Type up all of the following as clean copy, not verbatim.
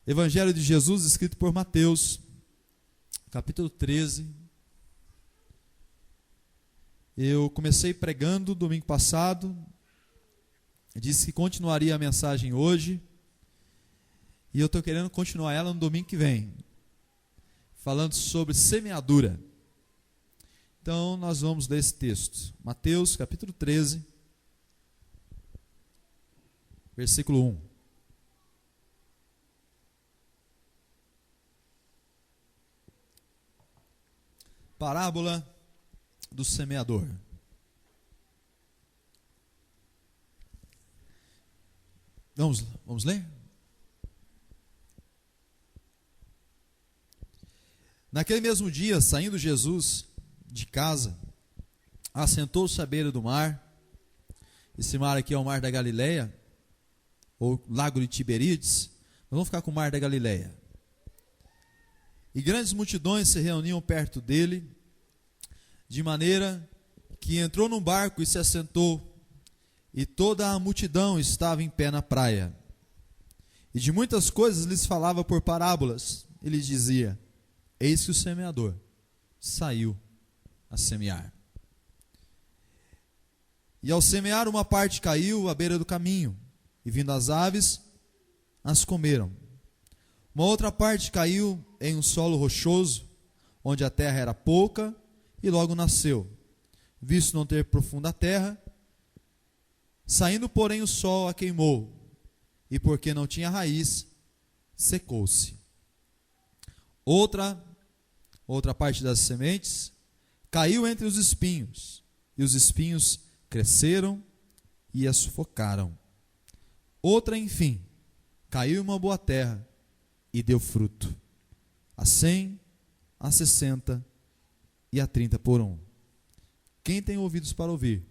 Evangelho de Jesus, escrito por Mateus, capítulo 13. Eu comecei pregando domingo passado, disse que continuaria a mensagem hoje, e eu estou querendo continuar ela no domingo que vem, falando sobre semeadura. Então nós vamos ler esse texto, Mateus capítulo 13, versículo 1. Parábola do semeador. Vamos ler? Naquele mesmo dia, saindo Jesus de casa, assentou-se à beira do mar. Esse mar aqui é o mar da Galileia, ou lago de Tiberíades. Nós vamos ficar com o mar da Galileia. E grandes multidões se reuniam perto dele, de maneira que entrou num barco e se assentou, e toda a multidão estava em pé na praia. E de muitas coisas lhes falava por parábolas, e lhes dizia: eis que o semeador saiu a semear. E ao semear, uma parte caiu à beira do caminho, e vindo as aves, as comeram. Uma outra parte caiu em um solo rochoso, onde a terra era pouca, e logo nasceu, visto não ter profunda terra. Saindo, porém, o sol a queimou, e porque não tinha raiz, secou-se. Outra parte das sementes caiu entre os espinhos, e os espinhos cresceram e a sufocaram. Outra, enfim, caiu em uma boa terra e deu fruto, a 100, a 60 e a 30 por um. Quem tem ouvidos para ouvir,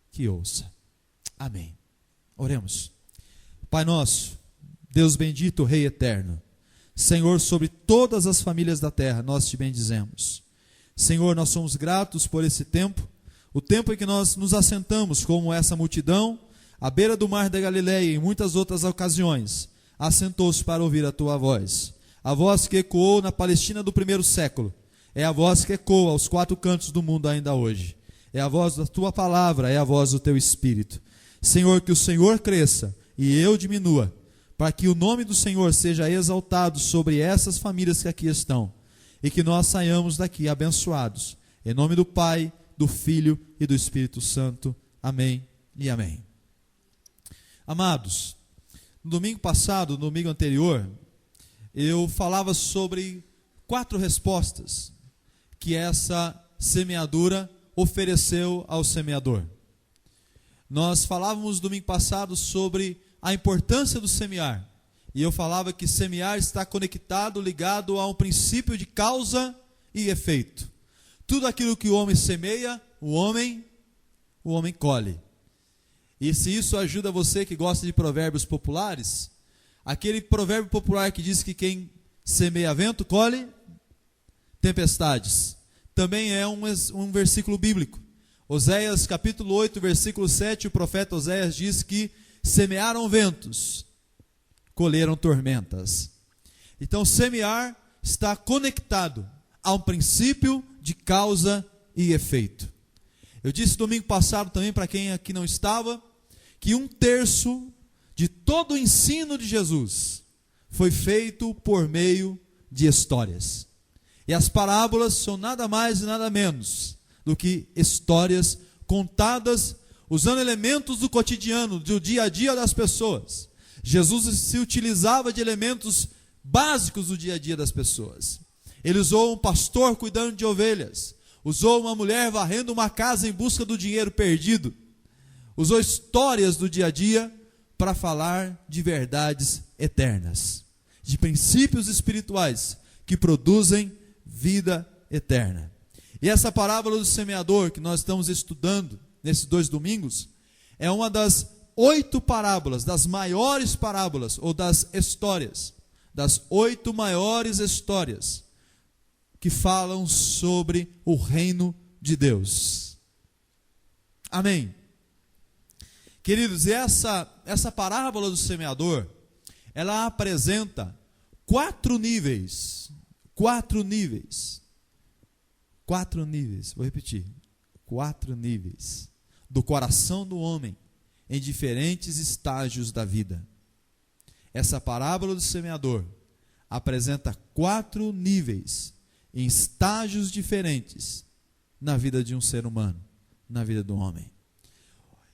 que ouça. Amém. Oremos. Pai nosso, Deus bendito, Rei eterno, Senhor, sobre todas as famílias da terra, nós te bendizemos. Senhor, nós somos gratos por esse tempo, o tempo em que nós nos assentamos como essa multidão, à beira do mar da Galileia e em muitas outras ocasiões, assentou-se para ouvir a tua voz. A voz que ecoou na Palestina do primeiro século, é a voz que ecoa aos quatro cantos do mundo ainda hoje. É a voz da tua palavra, é a voz do teu Espírito. Senhor, que o Senhor cresça e eu diminua, para que o nome do Senhor seja exaltado sobre essas famílias que aqui estão, e que nós saiamos daqui abençoados. Em nome do Pai, do Filho e do Espírito Santo. Amém e amém. Amados, no domingo passado, no domingo anterior, eu falava sobre 4 respostas que essa semeadura ofereceu ao semeador. Nós falávamos domingo passado sobre a importância do semear, e eu falava que semear está conectado, ligado a um princípio de causa e efeito. Tudo aquilo que o homem semeia, o homem colhe. E se isso ajuda você que gosta de provérbios populares, aquele provérbio popular que diz que quem semeia vento, colhe tempestades, também é um versículo bíblico. Oséias capítulo 8, versículo 7, o profeta Oséias diz que semearam ventos, colheram tormentas. Então semear está conectado a um princípio de causa e efeito. Eu disse domingo passado também, para quem aqui não estava, que 1/3 de todo o ensino de Jesus foi feito por meio de histórias. E as parábolas são nada mais e nada menos do que histórias contadas usando elementos do cotidiano, do dia a dia das pessoas. Jesus se utilizava de elementos básicos do dia a dia das pessoas. Ele usou um pastor cuidando de ovelhas, usou uma mulher varrendo uma casa em busca do dinheiro perdido, usou histórias do dia a dia para falar de verdades eternas, de princípios espirituais que produzem vida eterna. E essa parábola do semeador que nós estamos estudando nesses 2 domingos é uma das 8 parábolas, das maiores parábolas ou das histórias, das 8 maiores histórias que falam sobre o reino de Deus. Amém. Queridos, essa parábola do semeador, ela apresenta 4 níveis. 4 níveis. 4 níveis. Vou repetir. 4 níveis do coração do homem em diferentes estágios da vida. Essa parábola do semeador apresenta 4 níveis em estágios diferentes na vida de um ser humano, na vida do homem.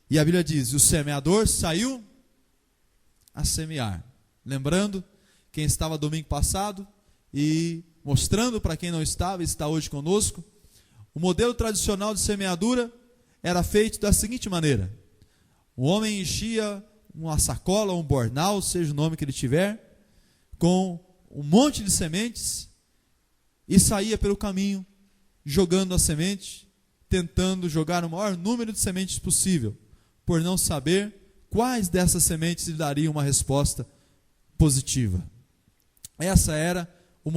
E a Bíblia diz: o semeador saiu a semear. Lembrando, quem estava domingo passado e mostrando para quem não estava, está hoje conosco, o modelo tradicional de semeadura era feito da seguinte maneira: o homem enchia uma sacola, um bornal, seja o nome que ele tiver, com um monte de sementes e saía pelo caminho, jogando a semente, tentando jogar o maior número de sementes possível, por não saber quais dessas sementes lhe dariam uma resposta positiva. Esse era o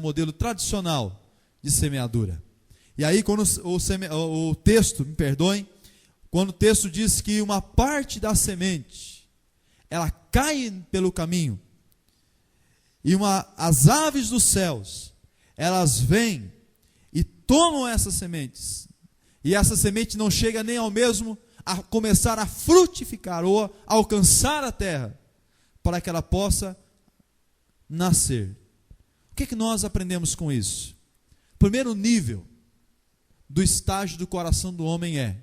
modelo tradicional de semeadura. E aí, quando o texto, me perdoem, quando o texto diz que uma parte da semente, ela cai pelo caminho, e as aves dos céus, elas vêm e tomam essas sementes, e essa semente não chega nem ao mesmo a começar a frutificar, ou a alcançar a terra, para que ela possa nascer. O que nós aprendemos com isso? Primeiro nível do estágio do coração do homem é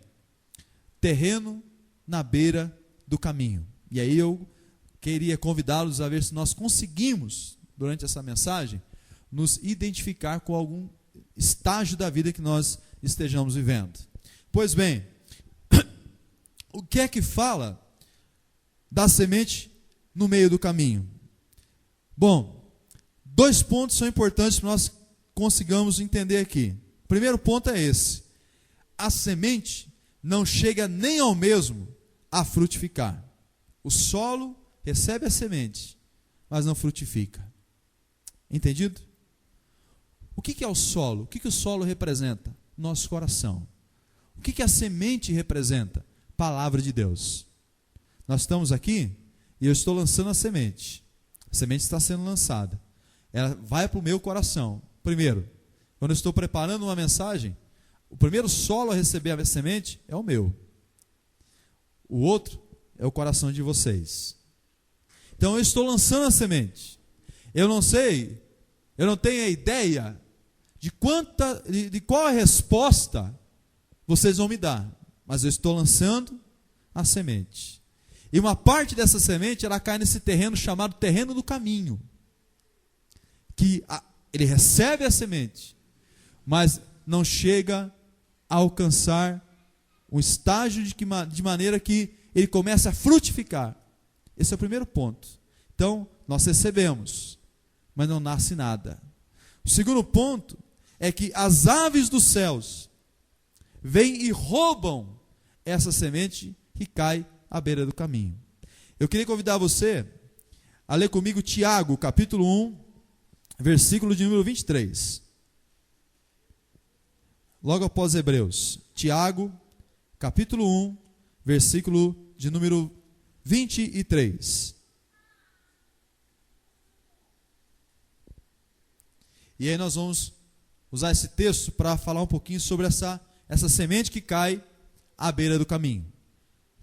terreno na beira do caminho. E aí eu queria convidá-los a ver se nós conseguimos, durante essa mensagem, nos identificar com algum estágio da vida que nós estejamos vivendo. Pois bem, o que é que fala da semente no meio do caminho? Bom, 2 pontos são importantes para nós consigamos entender aqui. O primeiro ponto é esse: a semente não chega nem ao mesmo a frutificar. O solo recebe a semente, mas não frutifica. Entendido? O que é o solo? O que o solo representa? Nosso coração. O que a semente representa? Palavra de Deus. Nós estamos aqui e eu estou lançando a semente. A semente está sendo lançada. Ela vai para o meu coração. Primeiro, quando eu estou preparando uma mensagem, o primeiro solo a receber a semente é o meu. O outro é o coração de vocês. Então eu estou lançando a semente. Eu não sei, eu não tenho a ideia de qual a resposta vocês vão me dar, mas eu estou lançando a semente. E uma parte dessa semente, ela cai nesse terreno chamado terreno do caminho, que ele recebe a semente, mas não chega a alcançar um estágio de maneira que ele comece a frutificar. Esse é o primeiro ponto. Então, nós recebemos, mas não nasce nada. O segundo ponto é que as aves dos céus vêm e roubam essa semente que cai à beira do caminho. Eu queria convidar você a ler comigo Tiago, capítulo 1, versículo de número 23. Logo após Hebreus. Tiago, capítulo 1, versículo de número 23. E aí nós vamos usar esse texto para falar um pouquinho sobre essa semente que cai à beira do caminho.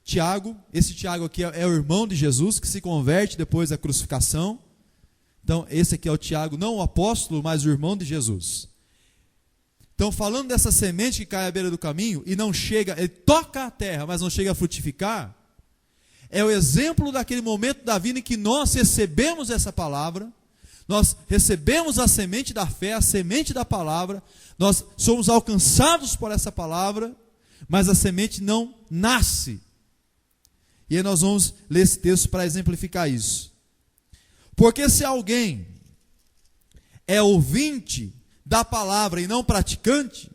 Tiago, esse Tiago aqui é o irmão de Jesus, que se converte depois da crucificação. Então esse aqui é o Tiago, não o apóstolo, mas o irmão de Jesus. Então, falando dessa semente que cai à beira do caminho e não chega, ele toca a terra, mas não chega a frutificar, é o exemplo daquele momento da vida em que nós recebemos essa palavra, nós recebemos a semente da fé, a semente da palavra, nós somos alcançados por essa palavra, mas a semente não nasce. E aí nós vamos ler esse texto para exemplificar isso. Porque se alguém é ouvinte da palavra e não praticante,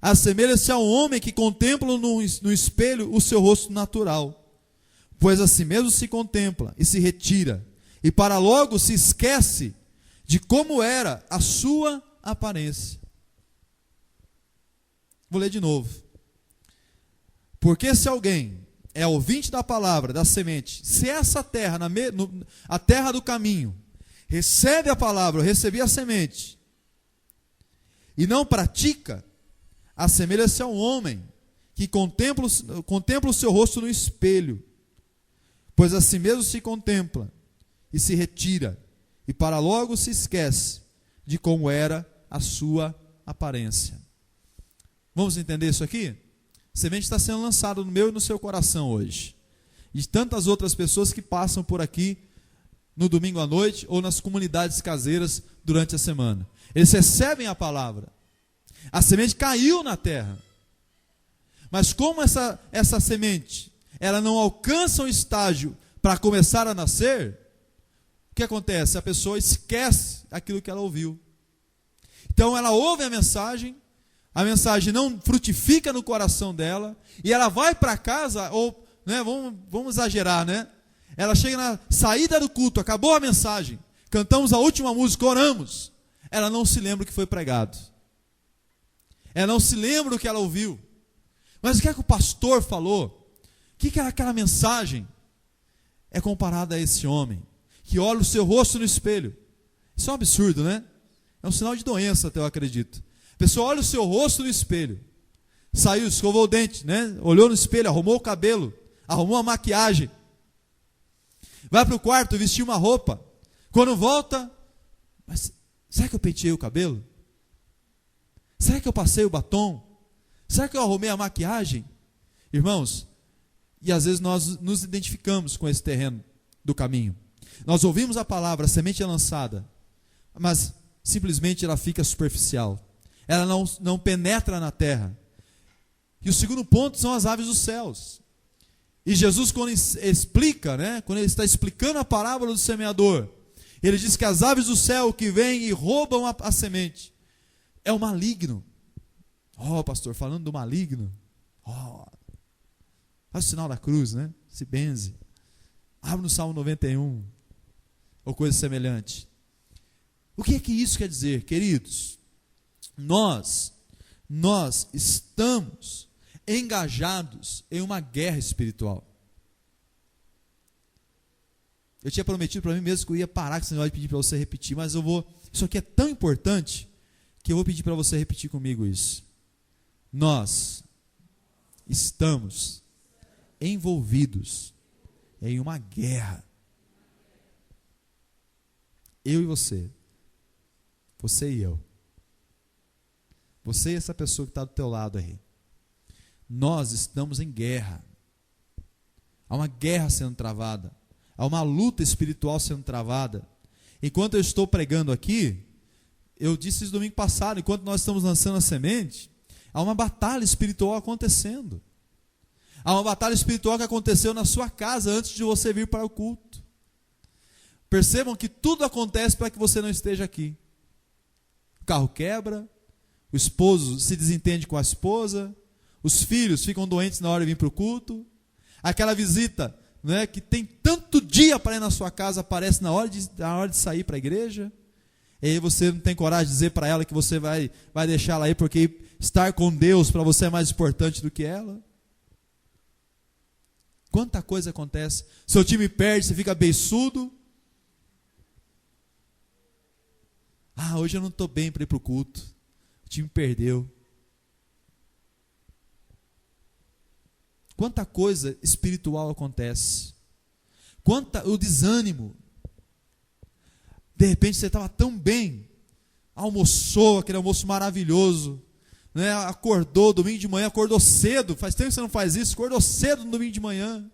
assemelha-se a um homem que contempla no espelho o seu rosto natural, pois assim mesmo se contempla e se retira, e para logo se esquece de como era a sua aparência. Vou ler de novo. Porque se alguém é ouvinte da palavra, da semente, se essa terra, a terra do caminho, recebe a palavra, receber a semente, e não pratica, assemelha-se a um homem que contempla o seu rosto no espelho, pois a si mesmo se contempla e se retira, e para logo se esquece de como era a sua aparência. Vamos entender isso aqui? A semente está sendo lançada no meu e no seu coração hoje, e de tantas outras pessoas que passam por aqui no domingo à noite ou nas comunidades caseiras durante a semana. Eles recebem a palavra, a semente caiu na terra, mas como essa semente ela não alcança um estágio para começar a nascer, o que acontece? A pessoa esquece aquilo que ela ouviu. Então ela ouve a mensagem não frutifica no coração dela, e ela vai para casa, ou, né, vamos exagerar, né? Ela chega na saída do culto, acabou a mensagem, cantamos a última música, oramos, ela não se lembra o que foi pregado, ela não se lembra o que ela ouviu, mas o que é que o pastor falou? O que era aquela mensagem? É comparada a esse homem, que olha o seu rosto no espelho. Isso é um absurdo, né? É um sinal de doença, até eu acredito. A pessoa olha o seu rosto no espelho, saiu, escovou o dente, né? Olhou no espelho, arrumou o cabelo, arrumou a maquiagem, vai para o quarto, vestiu uma roupa, quando volta, mas será que eu penteei o cabelo? Será que eu passei o batom? Será que eu arrumei a maquiagem? Irmãos, e às vezes nós nos identificamos com esse terreno do caminho. Nós ouvimos a palavra, a semente é lançada, mas simplesmente ela fica superficial. Ela não penetra na terra. E o segundo ponto são as aves dos céus. E Jesus, quando explica, né, quando ele está explicando a parábola do semeador, ele diz que as aves do céu que vêm e roubam a semente, é o maligno. Pastor, falando do maligno, faz o sinal da cruz, né? Se benze. Abre no Salmo 91, ou coisa semelhante. O que é que isso quer dizer, queridos? Nós estamos engajados em uma guerra espiritual. Eu tinha prometido para mim mesmo que eu ia parar com esse negócio de pedir para você repetir, mas isso aqui é tão importante que eu vou pedir para você repetir comigo isso. Nós estamos envolvidos em uma guerra. Eu e você. Você e eu. Você e essa pessoa que está do teu lado aí. Nós estamos em guerra. Há uma guerra sendo travada. Há uma luta espiritual sendo travada. Enquanto eu estou pregando aqui, eu disse isso domingo passado, enquanto nós estamos lançando a semente, há uma batalha espiritual acontecendo. Há uma batalha espiritual que aconteceu na sua casa antes de você vir para o culto. Percebam que tudo acontece para que você não esteja aqui. O carro quebra, o esposo se desentende com a esposa, os filhos ficam doentes na hora de vir para o culto, aquela visita, né, que tem tanto dia para ir na sua casa, aparece na hora de sair para a igreja, e aí você não tem coragem de dizer para ela que você vai deixar ela aí, porque estar com Deus para você é mais importante do que ela. Quanta coisa acontece. Seu time perde, você fica beiçudo. Hoje eu não estou bem para ir para o culto. O time perdeu. Quanta coisa espiritual acontece. O desânimo. De repente você estava tão bem. Almoçou, aquele almoço maravilhoso. Né? Acordou domingo de manhã, acordou cedo. Faz tempo que você não faz isso. Acordou cedo no domingo de manhã.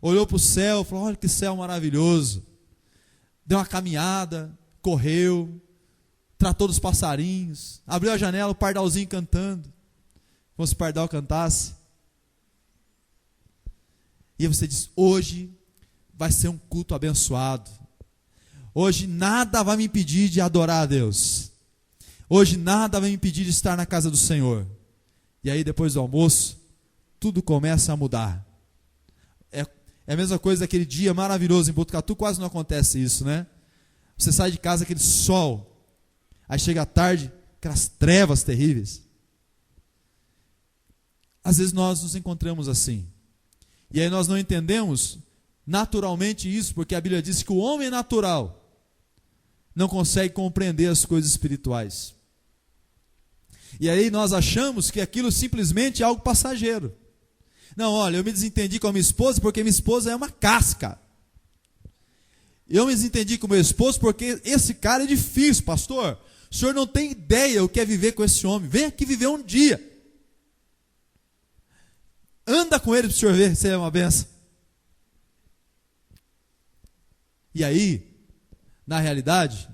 Olhou para o céu, falou: olha que céu maravilhoso. Deu uma caminhada, correu, tratou dos passarinhos, abriu a janela, o pardalzinho cantando, como se o pardal cantasse. E aí você diz: hoje vai ser um culto abençoado. Hoje nada vai me impedir de adorar a Deus. Hoje nada vai me impedir de estar na casa do Senhor. E aí depois do almoço, tudo começa a mudar. É a mesma coisa daquele dia maravilhoso em Botucatu, quase não acontece isso, né? Você sai de casa, aquele sol, aí chega à tarde, aquelas trevas terríveis. Às vezes nós nos encontramos assim. E aí nós não entendemos naturalmente isso, porque a Bíblia diz que o homem natural não consegue compreender as coisas espirituais. E aí nós achamos que aquilo simplesmente é algo passageiro. Não, olha, eu me desentendi com a minha esposa porque minha esposa é uma casca. Eu me desentendi com o meu esposo porque esse cara é difícil, pastor. O senhor não tem ideia o que é viver com esse homem. Vem aqui viver um dia. Anda com ele para o senhor ver se é uma benção. E aí, na realidade,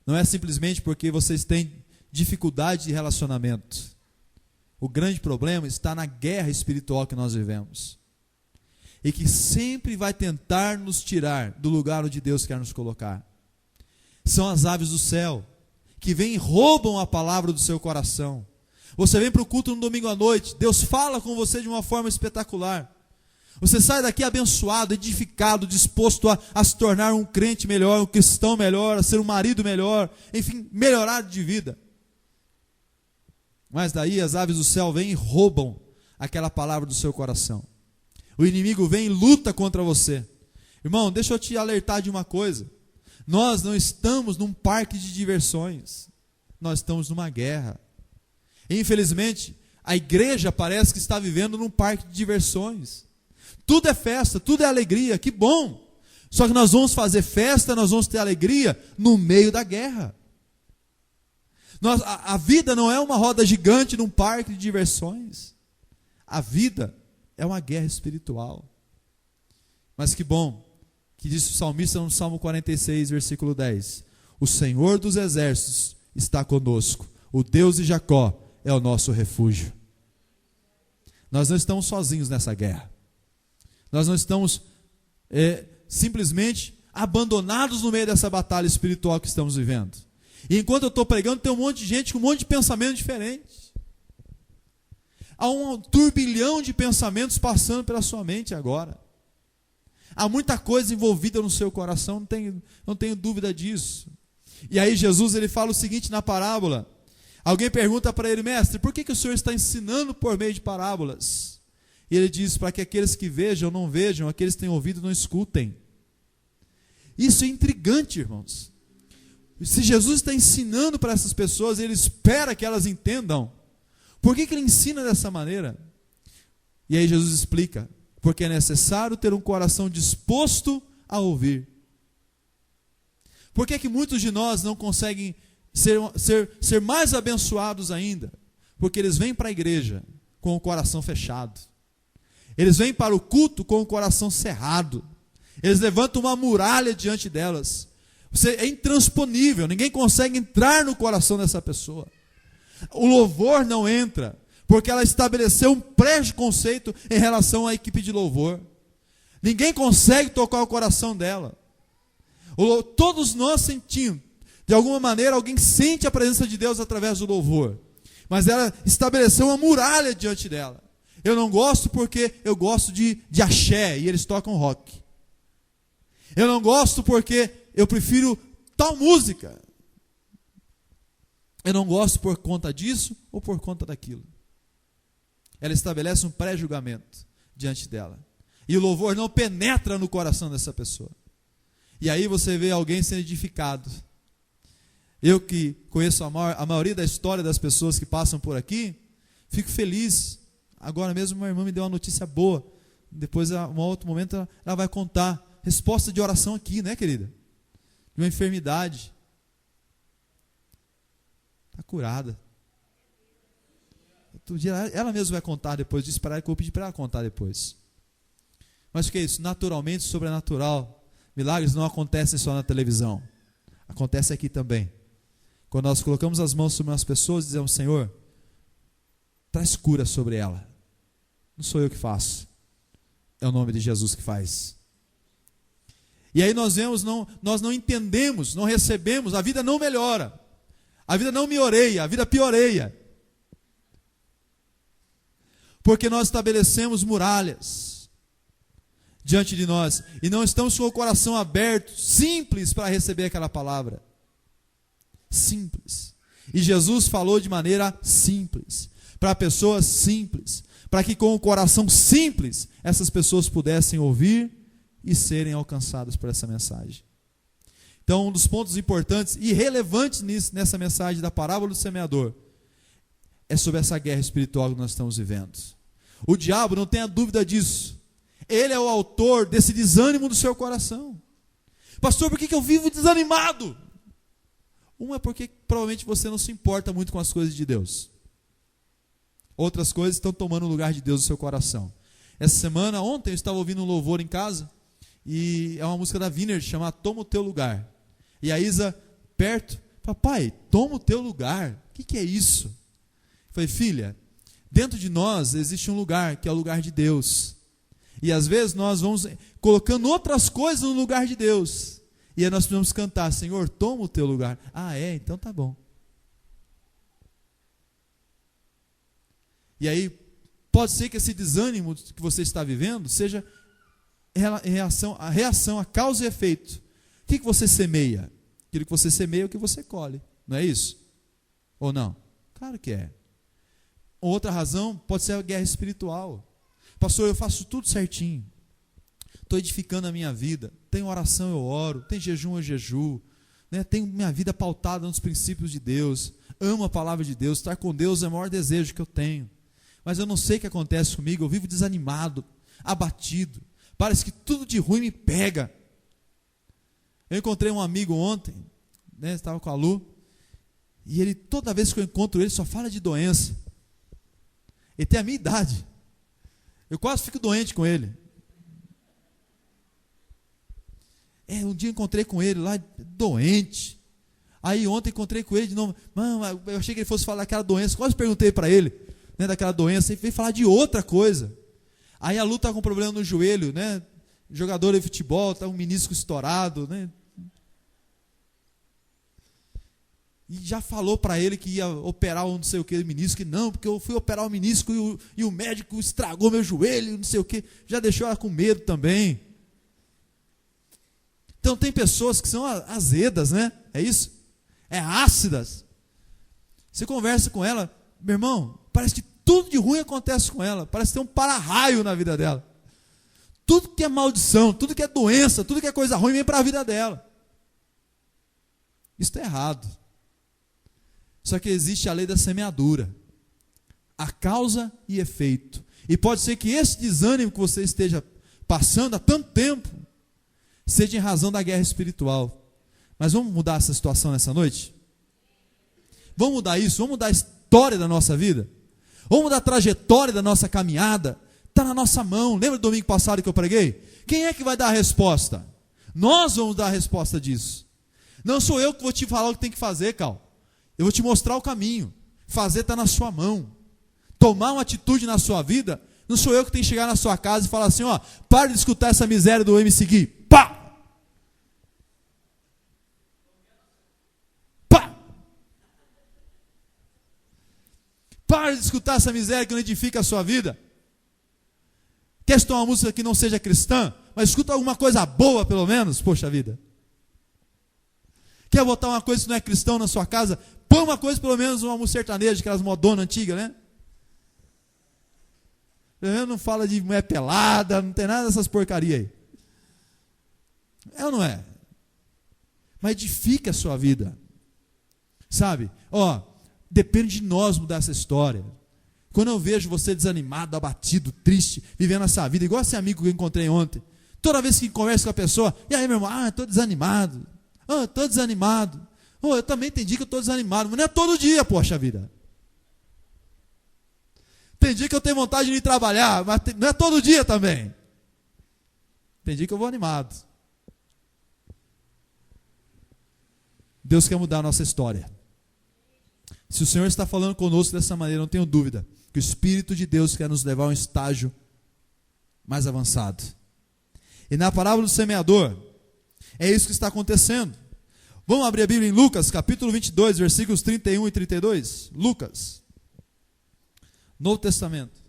não é simplesmente porque vocês têm dificuldade de relacionamento. O grande problema está na guerra espiritual que nós vivemos. E que sempre vai tentar nos tirar do lugar onde Deus quer nos colocar. São as aves do céu, que vêm e roubam a palavra do seu coração. Você vem para o culto no domingo à noite, Deus fala com você de uma forma espetacular. Você sai daqui abençoado, edificado, disposto a se tornar um crente melhor, um cristão melhor, a ser um marido melhor, enfim, melhorar de vida. Mas daí as aves do céu vêm e roubam aquela palavra do seu coração. O inimigo vem e luta contra você. Irmão, deixa eu te alertar de uma coisa. Nós não estamos num parque de diversões. Nós estamos numa guerra. E, infelizmente, a igreja parece que está vivendo num parque de diversões. Tudo é festa, tudo é alegria, que bom. Só que nós vamos fazer festa, nós vamos ter alegria no meio da guerra. A vida não é uma roda gigante num parque de diversões. A vida é uma guerra espiritual. Mas que bom, que diz o salmista no Salmo 46, versículo 10. O Senhor dos exércitos está conosco. O Deus de Jacó é o nosso refúgio. Nós não estamos sozinhos nessa guerra. Nós não estamos simplesmente abandonados no meio dessa batalha espiritual que estamos vivendo. E enquanto eu estou pregando, tem um monte de gente com um monte de pensamento diferente. Há um turbilhão de pensamentos passando pela sua mente agora. Há muita coisa envolvida no seu coração, não tenho dúvida disso. E aí Jesus ele fala o seguinte na parábola. Alguém pergunta para ele, mestre, por que o senhor está ensinando por meio de parábolas? E ele diz, para que aqueles que vejam não vejam, aqueles que têm ouvido não escutem. Isso é intrigante, irmãos. Se Jesus está ensinando para essas pessoas, ele espera que elas entendam. Por que ele ensina dessa maneira? E aí Jesus explica, porque é necessário ter um coração disposto a ouvir. Por que muitos de nós não conseguem ser mais abençoados ainda? Porque eles vêm para a igreja com o coração fechado. Eles vêm para o culto com o coração cerrado. Eles levantam uma muralha diante delas. Você é intransponível, ninguém consegue entrar no coração dessa pessoa. O louvor não entra, porque ela estabeleceu um preconceito em relação à equipe de louvor. Ninguém consegue tocar o coração dela. Todos nós sentimos, de alguma maneira, alguém sente a presença de Deus através do louvor. Mas ela estabeleceu uma muralha diante dela. Eu não gosto porque eu gosto de axé e eles tocam rock. Eu não gosto porque eu prefiro tal música. Eu não gosto por conta disso ou por conta daquilo. Ela estabelece um pré-julgamento diante dela. E o louvor não penetra no coração dessa pessoa. E aí você vê alguém sendo edificado. Eu que conheço a maioria da história das pessoas que passam por aqui, fico feliz. Agora mesmo uma irmã me deu uma notícia boa. Depois, em um outro momento, ela vai contar. Resposta de oração aqui, né, querida? De uma enfermidade. Está curada. Outro dia ela mesma vai contar depois disso, para ela, que eu vou pedir para ela contar depois. Mas o que é isso? Naturalmente, sobrenatural. Milagres não acontecem só na televisão. Acontece aqui também. Quando nós colocamos as mãos sobre as pessoas e dizemos, Senhor, traz cura sobre ela. Não sou eu que faço. É o nome de Jesus que faz. E aí nós vemos, nós não entendemos, não recebemos, a vida não melhora. A vida não melhoreia, a vida pioreia. Porque nós estabelecemos muralhas diante de nós e não estamos com o coração aberto, simples para receber aquela palavra. Simples. E Jesus falou de maneira simples, para pessoas simples, para que com o coração simples essas pessoas pudessem ouvir e serem alcançadas por essa mensagem. Então, um dos pontos importantes e relevantes nessa mensagem da parábola do semeador é sobre essa guerra espiritual que nós estamos vivendo. O diabo, não tenha dúvida disso, ele é o autor desse desânimo do seu coração. Pastor, por que eu vivo desanimado? É porque provavelmente você não se importa muito com as coisas de Deus. Outras coisas estão tomando o lugar de Deus no seu coração. Essa semana, ontem, eu estava ouvindo um louvor em casa, e é uma música da Vineyard, chamada Toma o Teu Lugar. E a Isa, perto, papai, toma o teu lugar. O que é isso? Eu falei, filha, dentro de nós existe um lugar, que é o lugar de Deus. E às vezes nós vamos colocando outras coisas no lugar de Deus. E aí nós precisamos cantar, Senhor, toma o teu lugar. Ah, é? Então tá bom. E aí, pode ser que esse desânimo que você está vivendo seja a reação a causa e efeito. O que você semeia? Aquilo que você semeia é o que você colhe. Não é isso? Ou não? Claro que é. Outra razão pode ser a guerra espiritual. Pastor, eu faço tudo certinho. Estou edificando a minha vida. Tem oração, eu oro. Tem jejum, eu jejuo. Tenho minha vida pautada nos princípios de Deus. Amo a palavra de Deus. Estar com Deus é o maior desejo que eu tenho. Mas eu não sei o que acontece comigo. Eu vivo desanimado, abatido. Parece que tudo de ruim me pega. Eu encontrei um amigo ontem, estava com a Lu, e ele, toda vez que eu encontro ele, só fala de doença. Ele tem a minha idade. Eu quase fico doente com ele. Um dia eu encontrei com ele lá, doente. Aí ontem encontrei com ele de novo. Mano, eu achei que ele fosse falar daquela doença. Quase perguntei para ele, daquela doença. Ele veio falar de outra coisa. Aí a Lu está com problema no joelho, jogador de futebol, está um menisco estourado, E já falou para ele que ia operar um não sei o que menisco, que não, porque eu fui operar o menisco e o médico estragou meu joelho, não sei o que, já deixou ela com medo também. Então tem pessoas que são azedas, é isso? Ácidas. Você conversa com ela, meu irmão, parece que tudo de ruim acontece com ela, parece que tem um para-raio na vida dela. Tudo que é maldição, tudo que é doença, tudo que é coisa ruim vem para a vida dela. Isso está errado. Só que existe a lei da semeadura, a causa e efeito. E pode ser que esse desânimo que você esteja passando há tanto tempo seja em razão da guerra espiritual. Mas vamos mudar essa situação nessa noite? Vamos mudar isso? Vamos mudar a história da nossa vida? Vamos mudar a trajetória da nossa caminhada? Está na nossa mão. Lembra do domingo passado que eu preguei? Quem é que vai dar a resposta? Nós vamos dar a resposta disso. Não sou eu que vou te falar o que tem que fazer, Cal. Eu vou te mostrar o caminho. Fazer está na sua mão. Tomar uma atitude na sua vida, não sou eu que tenho que chegar na sua casa e falar assim, para de escutar essa miséria do MC Gui. Pá! Pá! Para de escutar essa miséria que não edifica a sua vida. Quer escutar uma música que não seja cristã, mas escuta alguma coisa boa pelo menos, poxa vida. Quer botar uma coisa que não é cristão na sua casa? Põe uma coisa, pelo menos uma música sertaneja, aquelas modonas antigas, Pelo menos não fala de mulher pelada, não tem nada dessas porcarias aí. É ou não é? Mas edifica a sua vida. Sabe? Depende de nós mudar essa história. Quando eu vejo você desanimado, abatido, triste, vivendo essa vida, igual esse amigo que eu encontrei ontem, toda vez que converso com a pessoa, e aí meu irmão, estou desanimado. Estou desanimado. Eu também tem dia que eu estou desanimado, mas não é todo dia, poxa vida. Tem dia que eu tenho vontade de ir trabalhar, mas não é todo dia também. Tem dia que eu vou animado. Deus quer mudar a nossa história. Se o Senhor está falando conosco dessa maneira, não tenho dúvida que o Espírito de Deus quer nos levar a um estágio mais avançado. E na parábola do semeador, é isso que está acontecendo. Vamos abrir a Bíblia em Lucas, capítulo 22, versículos 31 e 32. Lucas, Novo Testamento.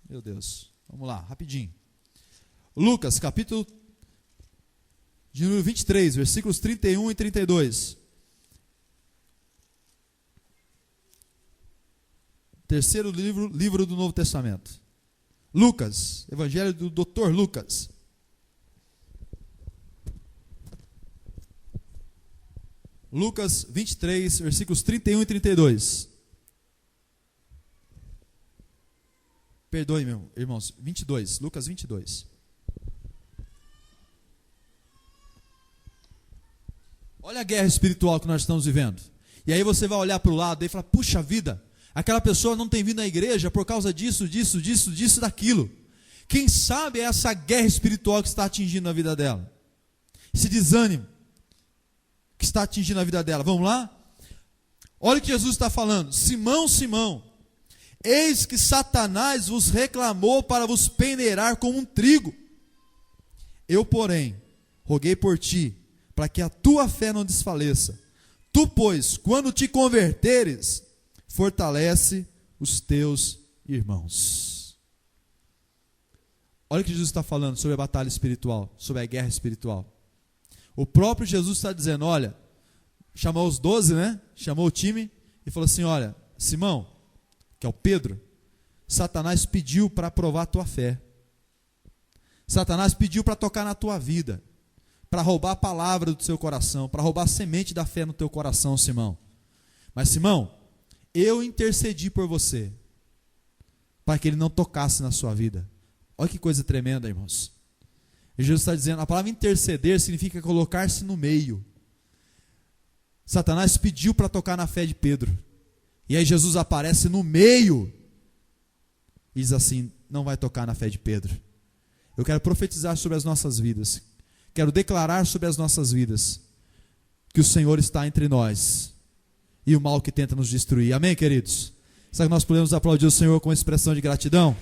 Meu Deus, vamos lá, rapidinho. Lucas, capítulo de número 23, versículos 31 e 32. Terceiro livro do Novo Testamento. Lucas, Evangelho do Dr. Lucas. Lucas 23, versículos 31 e 32. Perdoe, meu irmãos, 22, Lucas 22. Olha a guerra espiritual que nós estamos vivendo. E aí você vai olhar para o lado e falar, puxa vida, aquela pessoa não tem vindo à igreja por causa disso, daquilo. Quem sabe é essa guerra espiritual que está atingindo a vida dela. Esse desânimo que está atingindo a vida dela. Vamos lá? Olha o que Jesus está falando. Simão, Simão, eis que Satanás vos reclamou para vos peneirar como um trigo. Eu, porém, roguei por ti, para que a tua fé não desfaleça. Tu, pois, quando te converteres, fortalece os teus irmãos. Olha o que Jesus está falando sobre a batalha espiritual, sobre a guerra espiritual. O próprio Jesus está dizendo, olha, chamou os 12, né? Chamou o time e falou assim, olha, Simão, que é o Pedro, Satanás pediu para provar a tua fé. Satanás pediu para tocar na tua vida, para roubar a palavra do seu coração, para roubar a semente da fé no teu coração, Simão. Mas, Simão, eu intercedi por você, para que ele não tocasse na sua vida. Olha que coisa tremenda, irmãos. E Jesus está dizendo, a palavra interceder significa colocar-se no meio. Satanás pediu para tocar na fé de Pedro. E aí Jesus aparece no meio e diz assim, não vai tocar na fé de Pedro. Eu quero profetizar sobre as nossas vidas. Quero declarar sobre as nossas vidas que o Senhor está entre nós e o mal que tenta nos destruir. Amém, queridos? Será que nós podemos aplaudir o Senhor com expressão de gratidão?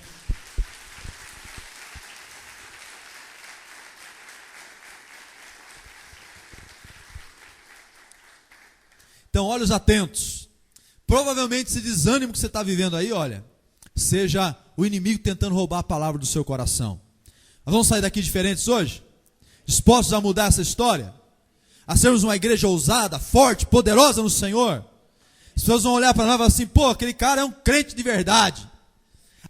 Então, olhos atentos. Provavelmente esse desânimo que você está vivendo aí, olha, seja o inimigo tentando roubar a palavra do seu coração. Nós vamos sair daqui diferentes hoje? Dispostos a mudar essa história? A sermos uma igreja ousada, forte, poderosa no Senhor? As pessoas vão olhar para nós e falar assim, pô, aquele cara é um crente de verdade.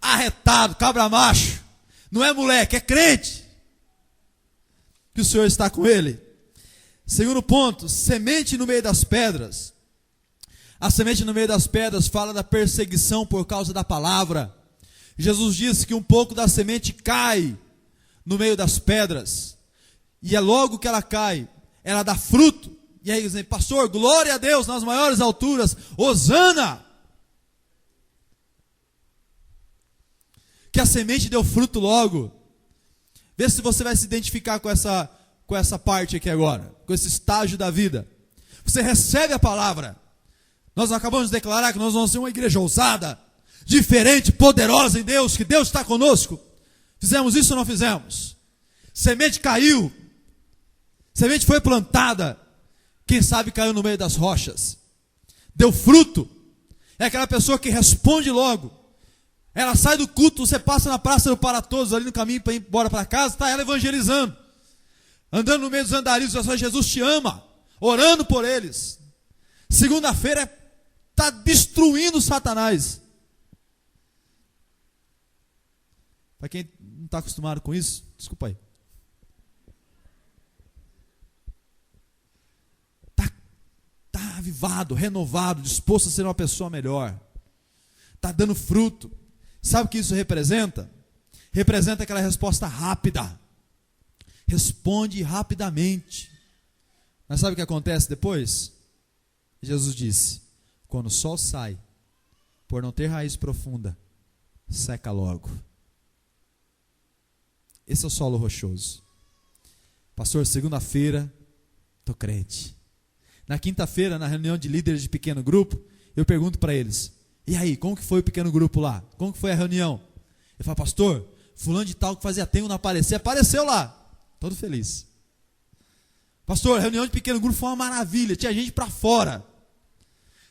Arretado, cabra macho. Não é moleque, é crente. Que o Senhor está com ele. Segundo ponto, semente no meio das pedras. A semente no meio das pedras fala da perseguição por causa da palavra. Jesus disse que um pouco da semente cai no meio das pedras. E é logo que ela cai, ela dá fruto. E aí dizem, pastor, glória a Deus nas maiores alturas, hosana. Que a semente deu fruto logo. Vê se você vai se identificar com essa parte aqui agora, com esse estágio da vida. Você recebe a palavra. Nós acabamos de declarar que nós vamos ser uma igreja ousada, diferente, poderosa em Deus, que Deus está conosco. Fizemos isso ou não fizemos? Semente caiu, semente foi plantada, quem sabe caiu no meio das rochas, deu fruto. É aquela pessoa que responde logo. Ela sai do culto, você passa na praça do Para Todos, ali no caminho para ir embora para casa, está ela evangelizando, andando no meio dos andarilhos, Jesus te ama, orando por eles. Segunda-feira está destruindo Satanás. Para quem não está acostumado com isso, desculpa aí. Está avivado, renovado, disposto a ser uma pessoa melhor. Está dando fruto. Sabe o que isso representa? Representa aquela resposta rápida. Responde rapidamente. Mas sabe o que acontece depois? Jesus disse, quando o sol sai, por não ter raiz profunda, seca logo. Esse é o solo rochoso. Pastor, segunda-feira, estou crente. Na quinta-feira, na reunião de líderes de pequeno grupo, eu pergunto para eles, e aí, como que foi o pequeno grupo lá? Como que foi a reunião? Ele fala, pastor, fulano de tal que fazia tempo não aparecia, apareceu lá, todo feliz. Pastor, a reunião de pequeno grupo foi uma maravilha, tinha gente para fora.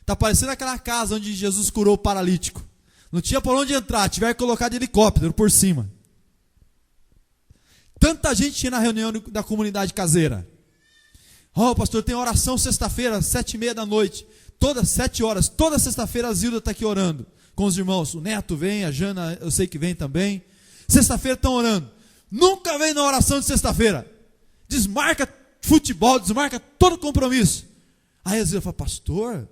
Está parecendo aquela casa onde Jesus curou o paralítico. Não tinha por onde entrar, tiveram que colocar de helicóptero por cima. Tanta gente tinha na reunião da comunidade caseira. Oh, pastor, tem oração sexta-feira, 7:30 da noite. Todas 7 horas, toda sexta-feira a Zilda está aqui orando. com os irmãos. O Neto vem, a Jana eu sei que vem também. Sexta-feira estão orando. Nunca vem na oração de sexta-feira. Desmarca futebol, desmarca todo compromisso. Aí às vezes eu falo, pastor,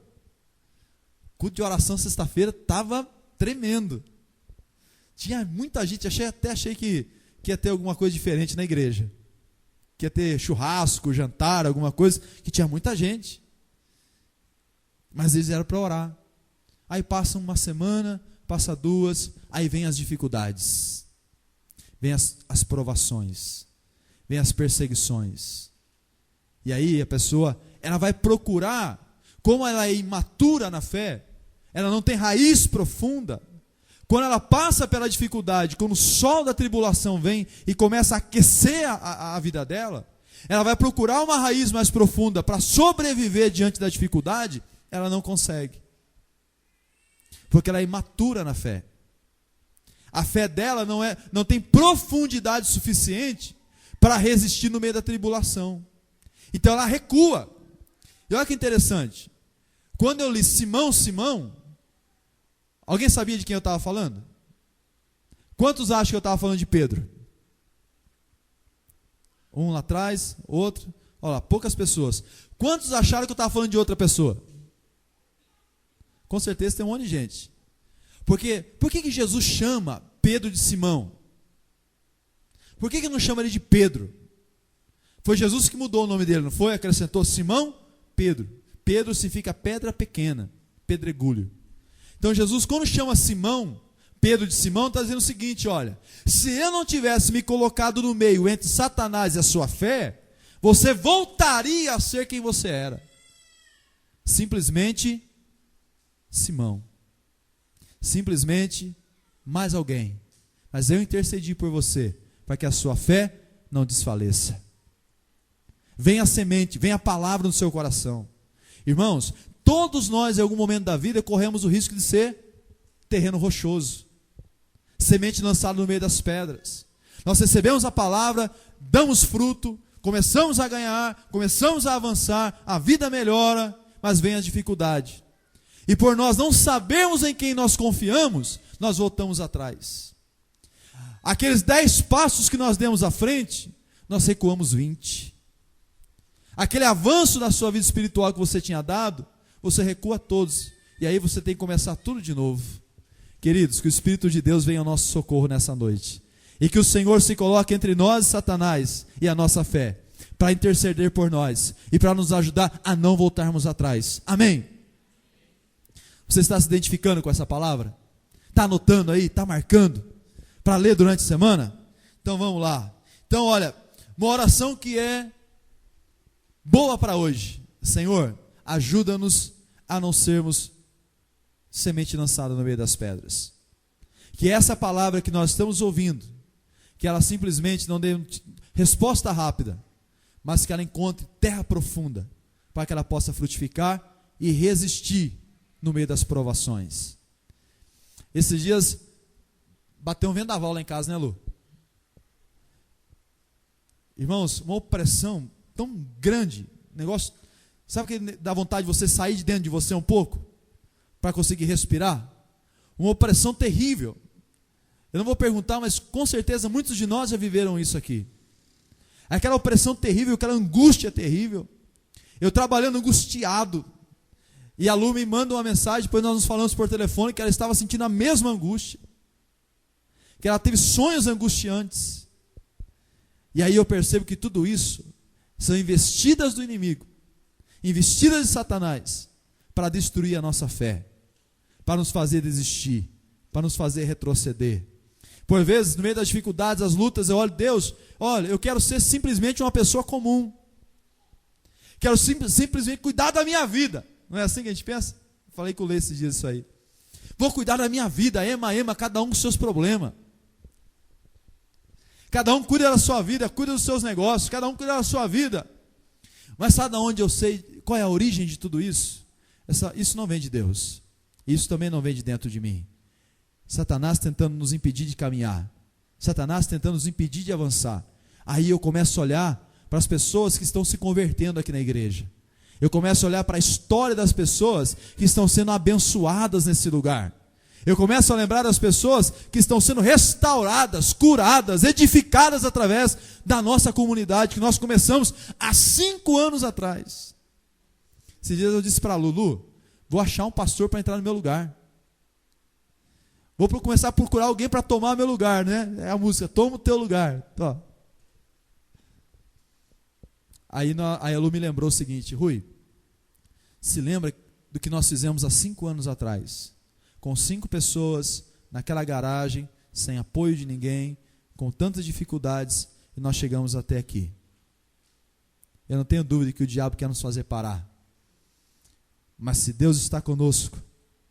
culto de oração sexta-feira estava tremendo. Tinha muita gente, achei que ia ter alguma coisa diferente na igreja. Que ia ter churrasco, jantar, alguma coisa, que tinha muita gente. Mas eles eram para orar. Aí passa uma semana, passa duas, aí vem as dificuldades. Vem as provações. Vem as perseguições. E aí a pessoa, ela vai procurar, como ela é imatura na fé, ela não tem raiz profunda. Quando ela passa pela dificuldade, quando o sol da tribulação vem e começa a aquecer a vida dela, ela vai procurar uma raiz mais profunda para sobreviver diante da dificuldade, ela não consegue. Porque ela é imatura na fé. A fé dela não tem profundidade suficiente para resistir no meio da tribulação. Então ela recua. E olha que interessante. Quando eu li Simão, alguém sabia de quem eu estava falando? Quantos acham que eu estava falando de Pedro? Um lá atrás, outro. Olha lá, poucas pessoas. Quantos acharam que eu estava falando de outra pessoa? Com certeza tem um monte de gente. Porque, por que Jesus chama Pedro de Simão? Por que não chama ele de Pedro? Foi Jesus que mudou o nome dele, não foi? Acrescentou Simão, Pedro. Pedro significa pedra pequena, pedregulho. Então Jesus, quando chama Simão, Pedro de Simão, está dizendo o seguinte, olha, se eu não tivesse me colocado no meio entre Satanás e a sua fé, você voltaria a ser quem você era. Simplesmente Simão. Simplesmente mais alguém. Mas eu intercedi por você, para que a sua fé não desfaleça. Vem a semente, vem a palavra no seu coração. Irmãos, todos nós em algum momento da vida corremos o risco de ser terreno rochoso. Semente lançada no meio das pedras. Nós recebemos a palavra, damos fruto, começamos a ganhar, começamos a avançar, a vida melhora, mas vem a dificuldade. E por nós não sabermos em quem nós confiamos, nós voltamos atrás. Aqueles 10 passos que nós demos à frente, nós recuamos 20. Aquele avanço na sua vida espiritual que você tinha dado, você recua todos. E aí você tem que começar tudo de novo. Queridos, que o Espírito de Deus venha ao nosso socorro nessa noite. E que o Senhor se coloque entre nós e Satanás e a nossa fé, para interceder por nós e para nos ajudar a não voltarmos atrás. Amém? Você está se identificando com essa palavra? Está anotando aí? Está marcando? Para ler durante a semana? Então vamos lá. Então olha, uma oração que é boa para hoje. Senhor, ajuda-nos a não sermos semente lançada no meio das pedras. Que essa palavra que nós estamos ouvindo, que ela simplesmente não dê resposta rápida, mas que ela encontre terra profunda, para que ela possa frutificar e resistir no meio das provações. Esses dias bateu um vendaval lá em casa, né, Lu? Irmãos, uma opressão tão grande, negócio, sabe que dá vontade de você sair de dentro de você um pouco, para conseguir respirar? Uma opressão terrível. Eu não vou perguntar, mas com certeza muitos de nós já viveram isso aqui. Aquela opressão terrível, aquela angústia terrível. Eu trabalhando angustiado, e a Lu me manda uma mensagem, depois nós nos falamos por telefone, que ela estava sentindo a mesma angústia, que ela teve sonhos angustiantes. E aí eu percebo que tudo isso são investidas do inimigo, investidas de Satanás, para destruir a nossa fé, para nos fazer desistir, para nos fazer retroceder. Por vezes, no meio das dificuldades, das lutas, eu olho, Deus, olha, eu quero ser simplesmente uma pessoa comum, quero simplesmente cuidar da minha vida. Não é assim que a gente pensa? Falei com o Lê esses dias isso aí. Vou cuidar da minha vida, ema, cada um com seus problemas. Cada um cuida da sua vida, cuida dos seus negócios, cada um cuida da sua vida. Mas sabe de onde eu sei qual é a origem de tudo isso? Isso não vem de Deus. Isso também não vem de dentro de mim. Satanás tentando nos impedir de caminhar. Satanás tentando nos impedir de avançar. Aí eu começo a olhar para as pessoas que estão se convertendo aqui na igreja. Eu começo a olhar para a história das pessoas que estão sendo abençoadas nesse lugar. Eu começo a lembrar das pessoas que estão sendo restauradas, curadas, edificadas através da nossa comunidade, que nós começamos há 5 anos atrás. Esses dias eu disse para a Lulu, vou achar um pastor para entrar no meu lugar. Vou começar a procurar alguém para tomar meu lugar, né? É a música, toma o teu lugar. Ó. Aí a Lu me lembrou o seguinte, Rui, se lembra do que nós fizemos há 5 anos atrás? Com 5 pessoas, naquela garagem, sem apoio de ninguém, com tantas dificuldades, e nós chegamos até aqui. Eu não tenho dúvida que o diabo quer nos fazer parar. Mas se Deus está conosco,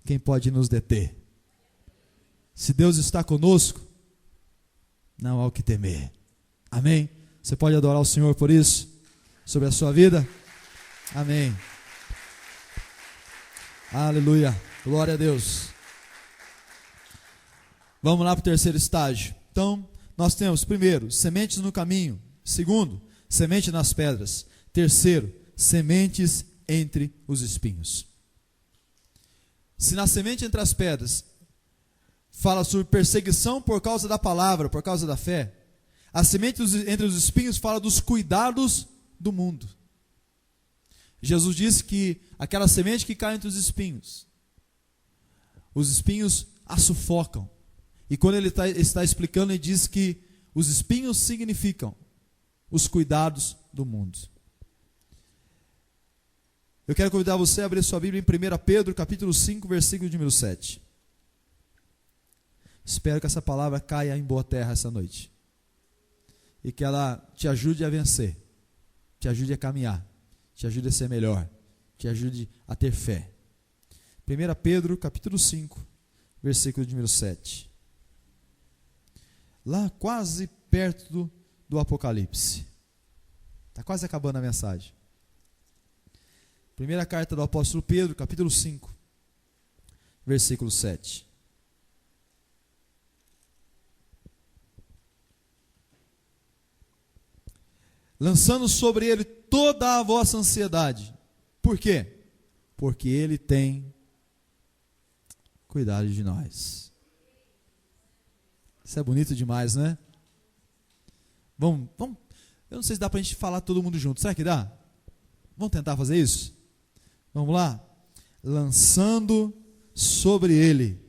quem pode nos deter? Se Deus está conosco, não há o que temer. Amém? Você pode adorar o Senhor por isso? Sobre a sua vida? Amém. Aleluia. Glória a Deus. Vamos lá para o terceiro estágio. Então, nós temos, primeiro, sementes no caminho. Segundo, semente nas pedras. Terceiro, sementes entre os espinhos. Se na semente entre as pedras fala sobre perseguição por causa da palavra, por causa da fé, a semente entre os espinhos fala dos cuidados do mundo. Jesus disse que aquela semente que cai entre os espinhos a sufocam. E quando ele está explicando, ele diz que os espinhos significam os cuidados do mundo. Eu quero convidar você a abrir sua Bíblia em 1 Pedro, capítulo 5, versículo de número 7. Espero que essa palavra caia em boa terra essa noite. E que ela te ajude a vencer, te ajude a caminhar, te ajude a ser melhor, te ajude a ter fé. 1 Pedro, capítulo 5, versículo de número 7. Lá quase perto do Apocalipse. Está quase acabando a mensagem. Primeira carta do apóstolo Pedro, capítulo 5, versículo 7. Lançando sobre ele toda a vossa ansiedade. Por quê? Porque ele tem cuidado de nós. Isso é bonito demais, né? Vamos. Eu não sei se dá para a gente falar todo mundo junto. Será que dá? Vamos tentar fazer isso? Vamos lá? Lançando sobre ele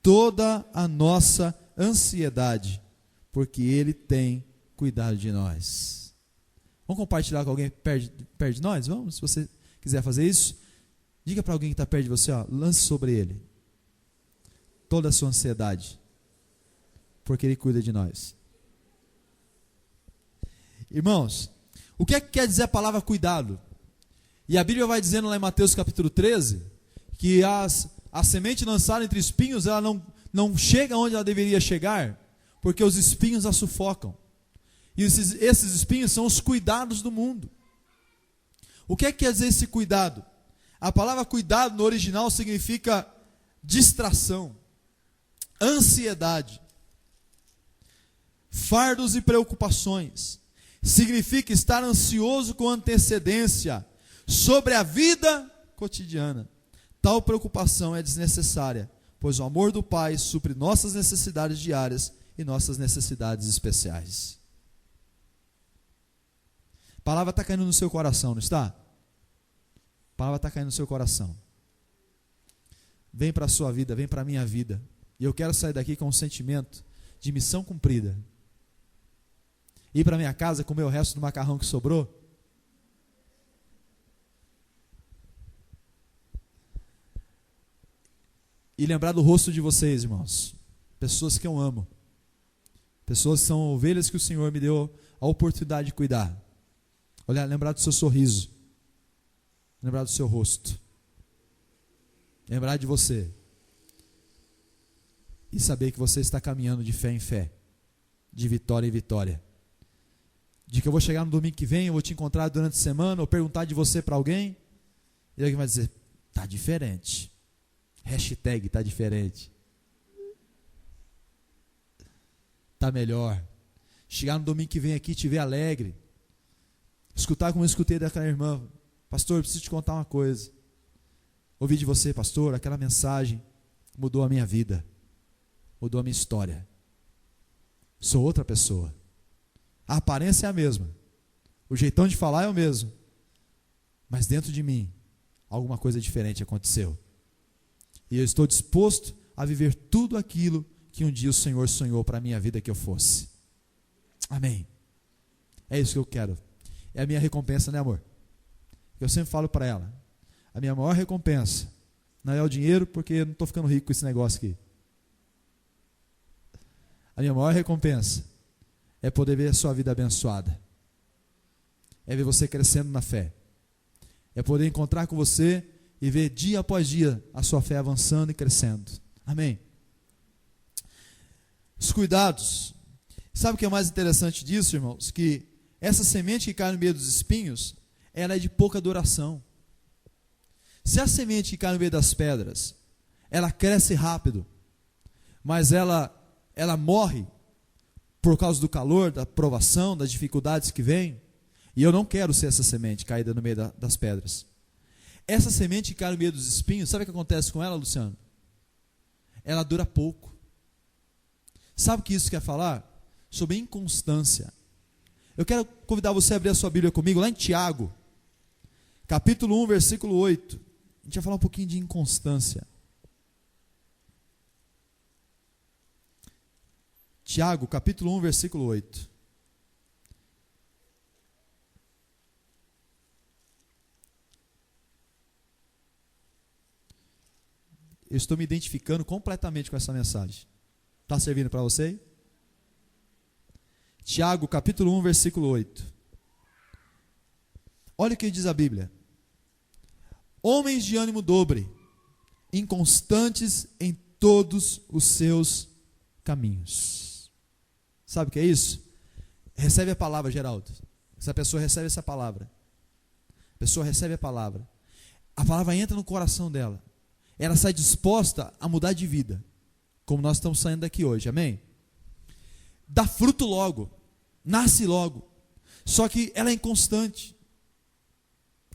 toda a nossa ansiedade, porque ele tem cuidado de nós. Vamos compartilhar com alguém perto de nós? Vamos? Se você quiser fazer isso, diga para alguém que está perto de você, ó, lance sobre ele toda a sua ansiedade, porque ele cuida de nós. Irmãos, o que é que quer dizer a palavra cuidado? E a Bíblia vai dizendo lá em Mateus capítulo 13, que a semente lançada entre espinhos, ela não chega onde ela deveria chegar, porque os espinhos a sufocam. E esses espinhos são os cuidados do mundo. O que é que quer dizer esse cuidado? A palavra cuidado no original significa distração, ansiedade, fardos e preocupações. Significa estar ansioso com antecedência sobre a vida cotidiana. Tal preocupação é desnecessária, pois o amor do Pai supre nossas necessidades diárias e nossas necessidades especiais. A palavra está caindo no seu coração, não está? A palavra está caindo no seu coração. Vem para a sua vida, vem para a minha vida. E eu quero sair daqui com um sentimento de missão cumprida. Ir para minha casa comer o resto do macarrão que sobrou. E lembrar do rosto de vocês, irmãos. Pessoas que eu amo. Pessoas que são ovelhas que o Senhor me deu a oportunidade de cuidar. Olhar, lembrar do seu sorriso. Lembrar do seu rosto. Lembrar de você. E saber que você está caminhando de fé em fé. De vitória em vitória. De que eu vou chegar no domingo que vem, eu vou te encontrar durante a semana, ou perguntar de você para alguém. E alguém vai dizer, está diferente. Hashtag está diferente. Está melhor. Chegar no domingo que vem aqui e te ver alegre. Escutar como eu escutei daquela irmã. Pastor, eu preciso te contar uma coisa. Ouvi de você, pastor, aquela mensagem mudou a minha vida, mudou a minha história. Sou outra pessoa. A aparência é a mesma, o jeitão de falar é o mesmo, mas dentro de mim, alguma coisa diferente aconteceu. E eu estou disposto a viver tudo aquilo que um dia o Senhor sonhou para a minha vida que eu fosse. Amém. É isso que eu quero. É a minha recompensa, né, amor? Eu sempre falo para ela, a minha maior recompensa não é o dinheiro, porque eu não estou ficando rico com esse negócio aqui. A minha maior recompensa é poder ver a sua vida abençoada. É ver você crescendo na fé. É poder encontrar com você e ver dia após dia a sua fé avançando e crescendo. Amém. Os cuidados. Sabe o que é mais interessante disso, irmãos? Que essa semente que cai no meio dos espinhos, ela é de pouca duração. Se a semente que cai no meio das pedras, ela cresce rápido, mas ela morre por causa do calor, da provação, das dificuldades que vêm, e eu não quero ser essa semente caída no meio das pedras. Essa semente que cai no meio dos espinhos, sabe o que acontece com ela, Luciano? Ela dura pouco. Sabe o que isso quer falar? Sobre inconstância. Eu quero convidar você a abrir a sua Bíblia comigo, lá em Tiago, capítulo 1, versículo 8. A gente vai falar um pouquinho de inconstância. Tiago, capítulo 1, versículo 8. Eu estou me identificando completamente com essa mensagem. Está servindo para você? Tiago, capítulo 1, versículo 8. Olha o que diz a Bíblia. Homens de ânimo dobre, inconstantes em todos os seus caminhos. Sabe o que é isso? Recebe a palavra, Geraldo. Essa pessoa recebe essa palavra. A pessoa recebe a palavra entra no coração dela. Ela sai disposta a mudar de vida, como nós estamos saindo daqui hoje, amém? Dá fruto logo, nasce logo, só que ela é inconstante.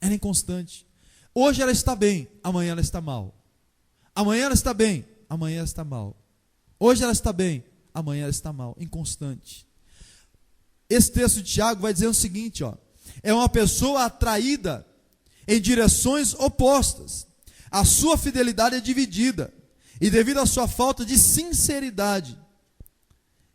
Ela é inconstante. Hoje ela está bem, amanhã ela está mal. Amanhã ela está bem, amanhã ela está mal. Hoje ela está bem, amanhã ela está mal, inconstante. Esse texto de Tiago vai dizer o seguinte, é uma pessoa atraída em direções opostas. A sua fidelidade é dividida, e devido à sua falta de sinceridade,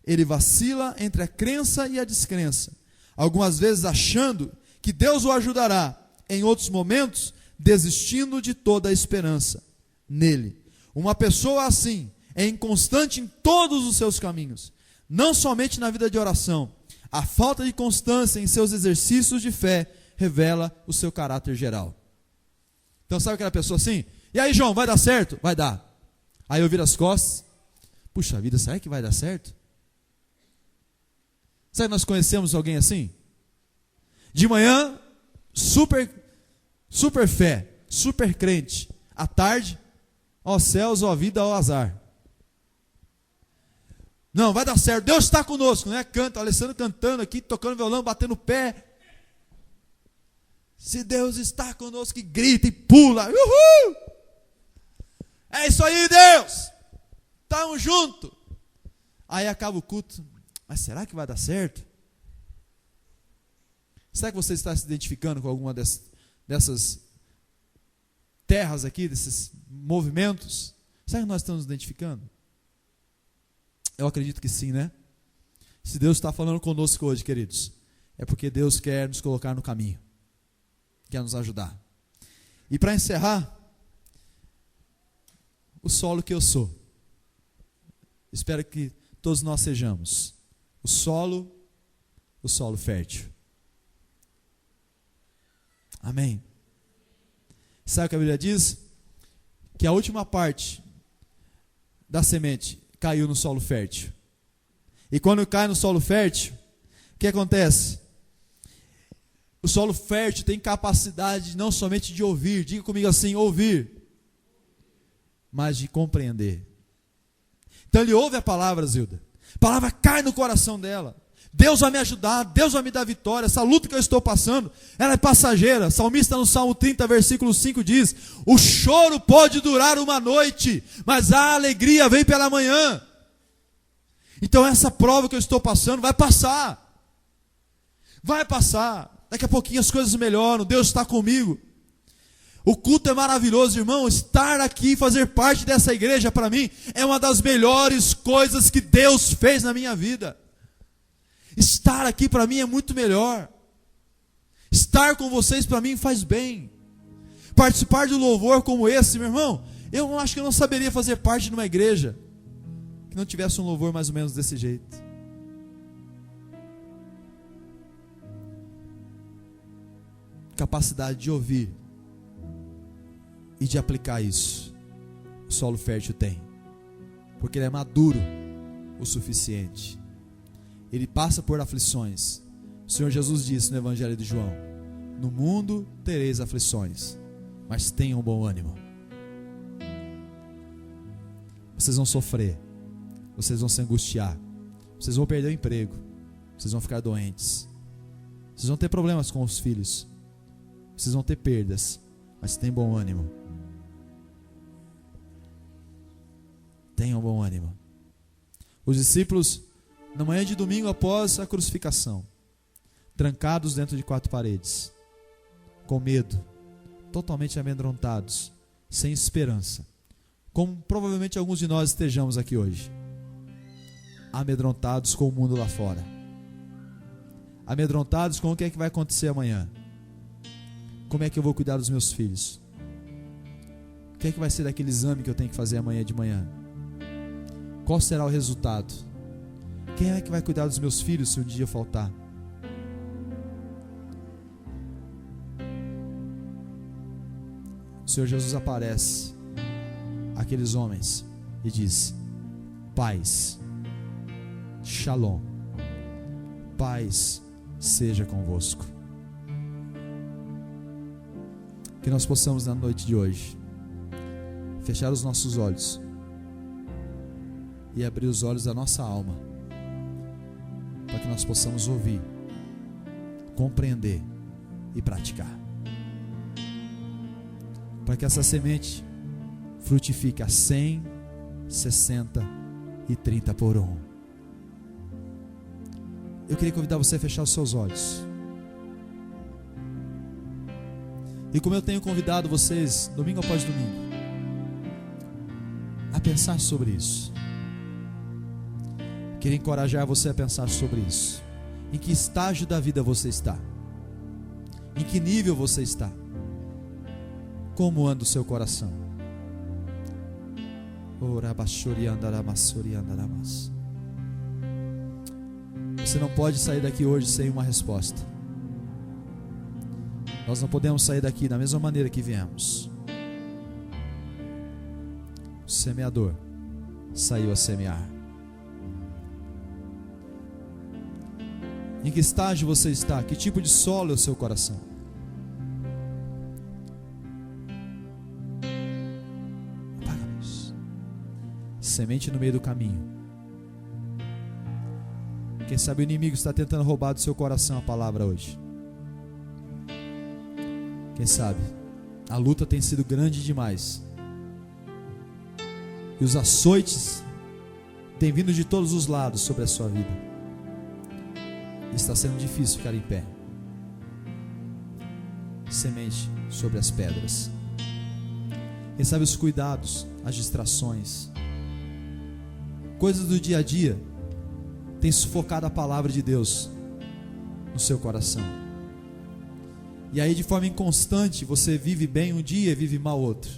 ele vacila entre a crença e a descrença, algumas vezes achando que Deus o ajudará, em outros momentos desistindo de toda a esperança nele. Uma pessoa assim é inconstante em todos os seus caminhos, não somente na vida de oração. A falta de constância em seus exercícios de fé revela o seu caráter geral. Então sabe aquela pessoa assim? E aí, João, vai dar certo? Vai dar. Aí eu viro as costas. Puxa vida, será que vai dar certo? Será que nós conhecemos alguém assim? De manhã, super fé, super crente. À tarde, ó céus, ó vida, ó azar. Não, vai dar certo, Deus está conosco, né? Canta, o Alessandro cantando aqui, tocando violão, batendo o pé. Se Deus está conosco, e grita e pula. Uhul! É isso aí, Deus! Estamos juntos. Aí acaba o culto. Mas será que vai dar certo? Será que você está se identificando com alguma dessas terras aqui, desses movimentos? Será que nós estamos nos identificando? Eu acredito que sim, né? Se Deus está falando conosco hoje, queridos, é porque Deus quer nos colocar no caminho, quer nos ajudar. E para encerrar, o solo que eu sou. Espero que todos nós sejamos o solo fértil. Amém. Sabe o que a Bíblia diz? Que a última parte da semente caiu no solo fértil. E quando cai no solo fértil, o que acontece? O solo fértil tem capacidade não somente de ouvir, diga comigo assim, ouvir, mas de compreender. Então ele ouve a palavra, Zilda. A palavra cai no coração dela. Deus vai me ajudar, Deus vai me dar vitória. Essa luta que eu estou passando, ela é passageira. O salmista no Salmo 30, versículo 5 diz: o choro pode durar uma noite, mas a alegria vem pela manhã. Então essa prova que eu estou passando vai passar. Vai passar. Daqui a pouquinho as coisas melhoram, Deus está comigo. O culto é maravilhoso, irmão. Estar aqui, fazer parte dessa igreja, para mim, é uma das melhores coisas que Deus fez na minha vida. Estar aqui para mim é muito melhor. Estar com vocês para mim faz bem. Participar de um louvor como esse, meu irmão, eu acho que eu não saberia fazer parte de uma igreja que não tivesse um louvor mais ou menos desse jeito. Capacidade de ouvir e de aplicar isso, o solo fértil tem, porque ele é maduro o suficiente. Ele passa por aflições. O Senhor Jesus disse no Evangelho de João: no mundo tereis aflições, mas tenham bom ânimo. Vocês vão sofrer, vocês vão se angustiar, vocês vão perder o emprego, vocês vão ficar doentes, vocês vão ter problemas com os filhos, vocês vão ter perdas, mas tenham bom ânimo. Tenham bom ânimo. Os discípulos, na manhã de domingo após a crucificação, trancados dentro de 4 paredes, com medo, totalmente amedrontados, sem esperança, como provavelmente alguns de nós estejamos aqui hoje, amedrontados com o mundo lá fora, amedrontados com o que é que vai acontecer amanhã. Como é que eu vou cuidar dos meus filhos? O que é que vai ser daquele exame que eu tenho que fazer amanhã de manhã? Qual será o resultado? Quem é que vai cuidar dos meus filhos se um dia eu faltar? O Senhor Jesus aparece àqueles homens e diz: paz, shalom, paz seja convosco. Que nós possamos na noite de hoje fechar os nossos olhos e abrir os olhos da nossa alma, para que nós possamos ouvir, compreender e praticar, para que essa semente frutifique a 100, 60 e 30 por 1. Eu queria convidar você a fechar os seus olhos. E como eu tenho convidado vocês, domingo após domingo, a pensar sobre isso, queria encorajar você a pensar sobre isso. Em que estágio da vida você está? Em que nível você está? Como anda o seu coração? Você não pode sair daqui hoje sem uma resposta. Nós não podemos sair daqui da mesma maneira que viemos. O semeador saiu a semear. Em que estágio você está? Que tipo de solo é o seu coração? Apaga a luz. Semente no meio do caminho. Quem sabe o inimigo está tentando roubar do seu coração a palavra hoje. Quem sabe a luta tem sido grande demais e os açoites têm vindo de todos os lados sobre a sua vida. Está sendo difícil ficar em pé. Semente sobre as pedras. Quem sabe os cuidados, as distrações, coisas do dia a dia têm sufocado a palavra de Deus no seu coração. E aí de forma inconstante você vive bem um dia e vive mal outro.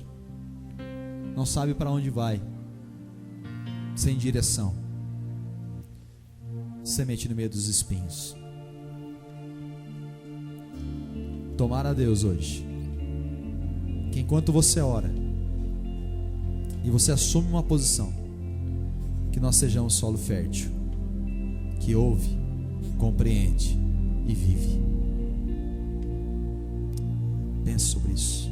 Não sabe para onde vai. Sem direção. Semente no meio dos espinhos. Tomara a Deus hoje que enquanto você ora e você assume uma posição, que nós sejamos solo fértil, que ouve, compreende e vive. Pense sobre isso.